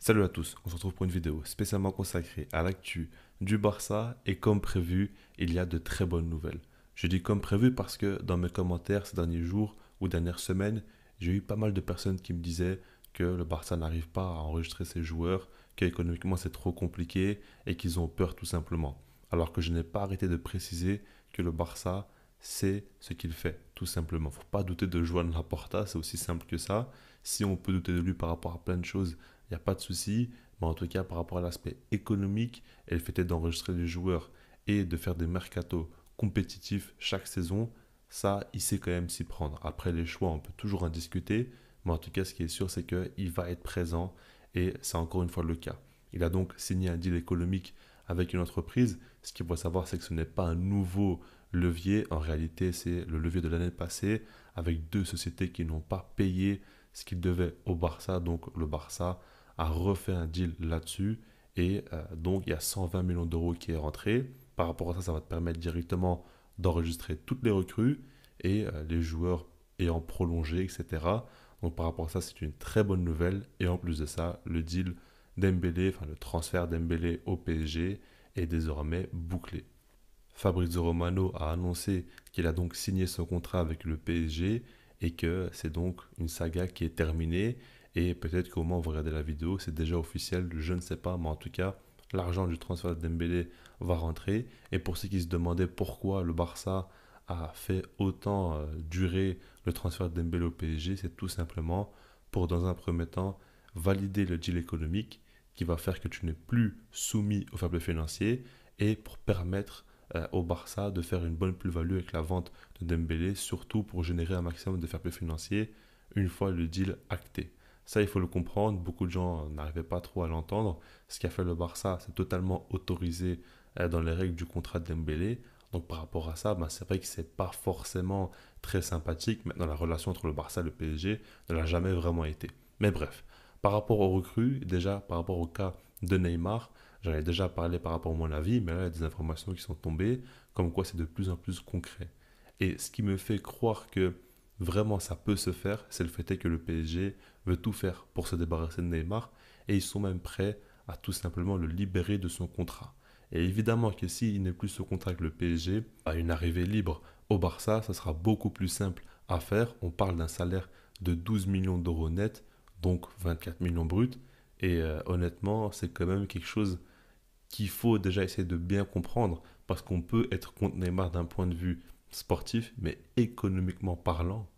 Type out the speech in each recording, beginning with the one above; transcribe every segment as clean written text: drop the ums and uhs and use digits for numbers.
Salut à tous, on se retrouve pour une vidéo spécialement consacrée à l'actu du Barça et comme prévu, il y a de très bonnes nouvelles. Je dis comme prévu parce que dans mes commentaires ces derniers jours ou dernières semaines, j'ai eu pas mal de personnes qui me disaient que le Barça n'arrive pas à enregistrer ses joueurs, qu'économiquement c'est trop compliqué et qu'ils ont peur tout simplement. Alors que je n'ai pas arrêté de préciser que le Barça c'est ce qu'il fait, tout simplement. Faut pas douter de Joan Laporta, c'est aussi simple que ça. Si on peut douter de lui par rapport à plein de choses, il n'y a pas de souci. Mais en tout cas, par rapport à l'aspect économique et le fait d'enregistrer des joueurs et de faire des mercatos compétitifs chaque saison, ça, il sait quand même s'y prendre. Après, les choix, on peut toujours en discuter. Mais en tout cas, ce qui est sûr, c'est qu'il va être présent et c'est encore une fois le cas. Il a donc signé un deal économique avec une entreprise. Ce qu'il faut savoir, c'est que ce n'est pas un nouveau levier. En réalité, c'est le levier de l'année passée avec deux sociétés qui n'ont pas payé ce qu'ils devaient au Barça. Donc, le Barça a refait un deal là-dessus. Et donc, il y a 120 millions d'euros qui est rentré. Par rapport à ça, ça va te permettre directement d'enregistrer toutes les recrues et les joueurs ayant prolongé, etc. Donc, par rapport à ça, c'est une très bonne nouvelle. Et en plus de ça, le deal d'Embélé, enfin le transfert d'Embélé au PSG est désormais bouclé. Fabrizio Romano a annoncé qu'il a donc signé son contrat avec le PSG et que c'est donc une saga qui est terminée. Et peut-être qu'au moment où vous regardez la vidéo, c'est déjà officiel, je ne sais pas, mais en tout cas, l'argent du transfert de Dembélé va rentrer. Et pour ceux qui se demandaient pourquoi le Barça a fait autant durer le transfert de Dembélé au PSG, c'est tout simplement pour, dans un premier temps, valider le deal économique qui va faire que tu n'es plus soumis au fair play financier et pour permettre au Barça de faire une bonne plus-value avec la vente de Dembélé, surtout pour générer un maximum de fair play financier une fois le deal acté. Ça, il faut le comprendre. Beaucoup de gens n'arrivaient pas trop à l'entendre. Ce qu'a fait le Barça, c'est totalement autorisé dans les règles du contrat de Dembélé. Donc par rapport à ça, ben, c'est vrai que c'est pas forcément très sympathique. Maintenant, la relation entre le Barça et le PSG ne l'a jamais vraiment été. Mais bref, par rapport aux recrues, déjà par rapport au cas de Neymar, j'en ai déjà parlé par rapport à mon avis, mais là, il y a des informations qui sont tombées, comme quoi c'est de plus en plus concret. Et ce qui me fait croire que vraiment ça peut se faire, c'est le fait est que le PSG veut tout faire pour se débarrasser de Neymar, et ils sont même prêts à tout simplement le libérer de son contrat. Et évidemment que s'il n'est plus sous contrat avec le PSG, à une arrivée libre au Barça, ça sera beaucoup plus simple à faire. On parle d'un salaire de 12 millions d'euros net, donc 24 millions bruts. Et honnêtement, c'est quand même quelque chose qu'il faut déjà essayer de bien comprendre parce qu'on peut être contre Neymar d'un point de vue sportif, mais économiquement parlant,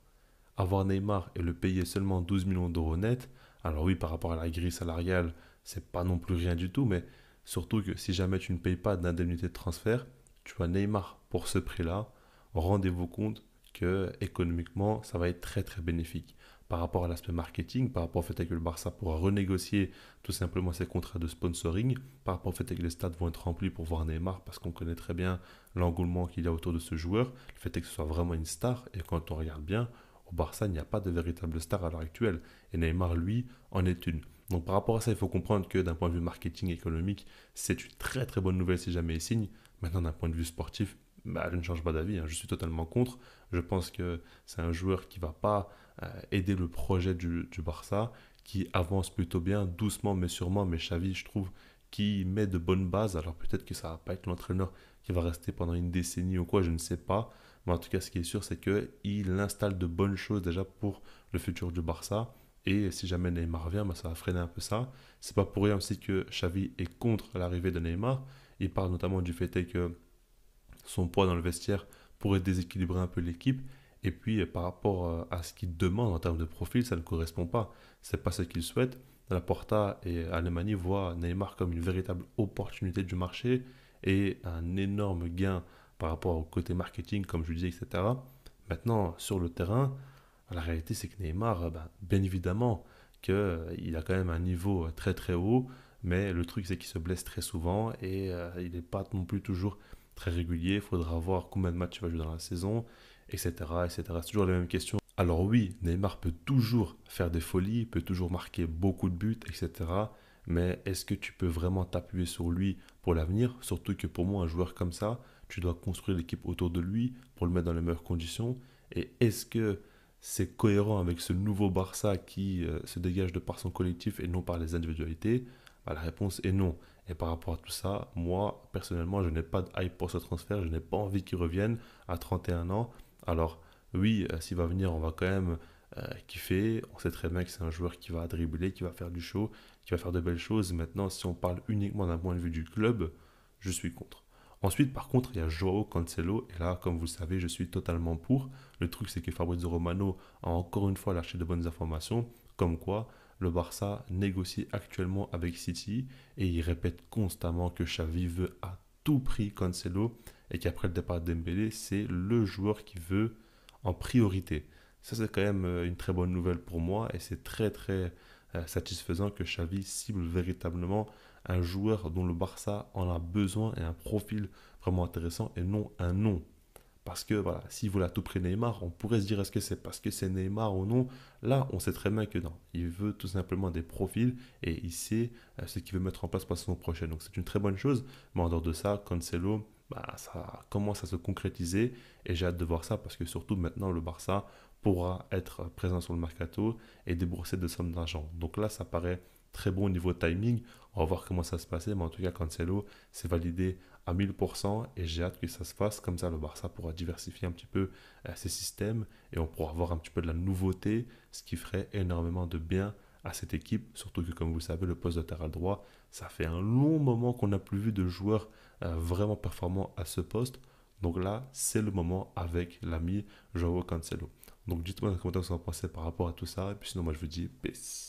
avoir Neymar et le payer seulement 12 millions d'euros net, alors oui, par rapport à la grille salariale, c'est pas non plus rien du tout, mais surtout que si jamais tu ne payes pas d'indemnité de transfert, tu as Neymar pour ce prix-là, rendez-vous compte que économiquement, ça va être très très bénéfique. Par rapport à l'aspect marketing, par rapport au fait que le Barça pourra renégocier tout simplement ses contrats de sponsoring, par rapport au fait que les stades vont être remplis pour voir Neymar, parce qu'on connaît très bien l'engouement qu'il y a autour de ce joueur, le fait est que ce soit vraiment une star, et quand on regarde bien, au Barça, il n'y a pas de véritable star à l'heure actuelle. Et Neymar, lui, en est une. Donc par rapport à ça, il faut comprendre que d'un point de vue marketing économique, c'est une très très bonne nouvelle si jamais il signe. Maintenant, d'un point de vue sportif, bah, je ne change pas d'avis, hein. Je suis totalement contre. Je pense que c'est un joueur qui ne va pas aider le projet du Barça, qui avance plutôt bien, doucement mais sûrement. Mais Xavi, je trouve, qui met de bonnes bases. Alors peut-être que ça ne va pas être l'entraîneur qui va rester pendant une décennie ou quoi, je ne sais pas. Mais en tout cas, ce qui est sûr, c'est qu'il installe de bonnes choses déjà pour le futur du Barça. Et si jamais Neymar revient, bah, ça va freiner un peu ça. C'est pas pour rien aussi que Xavi est contre l'arrivée de Neymar. Il parle notamment du fait que son poids dans le vestiaire pourrait déséquilibrer un peu l'équipe. Et puis par rapport à ce qu'il demande en termes de profil, ça ne correspond pas. C'est pas ce qu'il souhaite. Laporta et Alemany voient Neymar comme une véritable opportunité du marché et un énorme gain par rapport au côté marketing, comme je le disais, etc. Maintenant, sur le terrain, la réalité, c'est que Neymar, ben, bien évidemment, qu'il a quand même un niveau très très haut, mais le truc, c'est qu'il se blesse très souvent et il n'est pas non plus toujours très régulier. Il faudra voir combien de matchs il va jouer dans la saison, etc., etc. C'est toujours la même question. Alors oui, Neymar peut toujours faire des folies, peut toujours marquer beaucoup de buts, etc. Mais est-ce que tu peux vraiment t'appuyer sur lui pour l'avenir? Surtout que pour moi, un joueur comme ça, tu dois construire l'équipe autour de lui pour le mettre dans les meilleures conditions. Et est-ce que c'est cohérent avec ce nouveau Barça qui se dégage de par son collectif et non par les individualités? Bah, la réponse est non. Et par rapport à tout ça, moi, personnellement, je n'ai pas de hype pour ce transfert. Je n'ai pas envie qu'il revienne à 31 ans. Alors, oui, s'il va venir, on va quand même kiffer. On sait très bien que c'est un joueur qui va dribbler, qui va faire du show, qui va faire de belles choses. Maintenant, si on parle uniquement d'un point de vue du club, je suis contre. Ensuite, par contre, il y a Joao Cancelo. Et là, comme vous le savez, je suis totalement pour. Le truc, c'est que Fabrizio Romano a encore une fois lâché de bonnes informations, comme quoi le Barça négocie actuellement avec City et il répète constamment que Xavi veut à tout prix Cancelo et qu'après le départ de Dembélé, c'est le joueur qui veut en priorité. Ça, c'est quand même une très bonne nouvelle pour moi et c'est très très satisfaisant que Xavi cible véritablement un joueur dont le Barça en a besoin et un profil vraiment intéressant et non un nom. Parce que voilà, s'il voulait à tout prix Neymar, on pourrait se dire est-ce que c'est parce que c'est Neymar ou non. Là, on sait très bien que non. Il veut tout simplement des profils et il sait ce qu'il veut mettre en place pour la saison prochaine. Donc c'est une très bonne chose. Mais en dehors de ça, Cancelo, bah, ça commence à se concrétiser et j'ai hâte de voir ça parce que surtout maintenant, le Barça pourra être présent sur le mercato et débourser de sommes d'argent. Donc là, ça paraît très bon au niveau timing. On va voir comment ça se passer. Mais en tout cas, Cancelo, c'est validé à 1000% et j'ai hâte que ça se fasse. Comme ça, le Barça pourra diversifier un petit peu ses systèmes et on pourra avoir un petit peu de la nouveauté, ce qui ferait énormément de bien à cette équipe. Surtout que, comme vous le savez, le poste de latéral droit, ça fait un long moment qu'on n'a plus vu de joueurs vraiment performants à ce poste. Donc là, c'est le moment avec l'ami Joao Cancelo. Donc dites-moi dans les commentaires ce que vous en pensez par rapport à tout ça. Et puis sinon, moi je vous dis peace.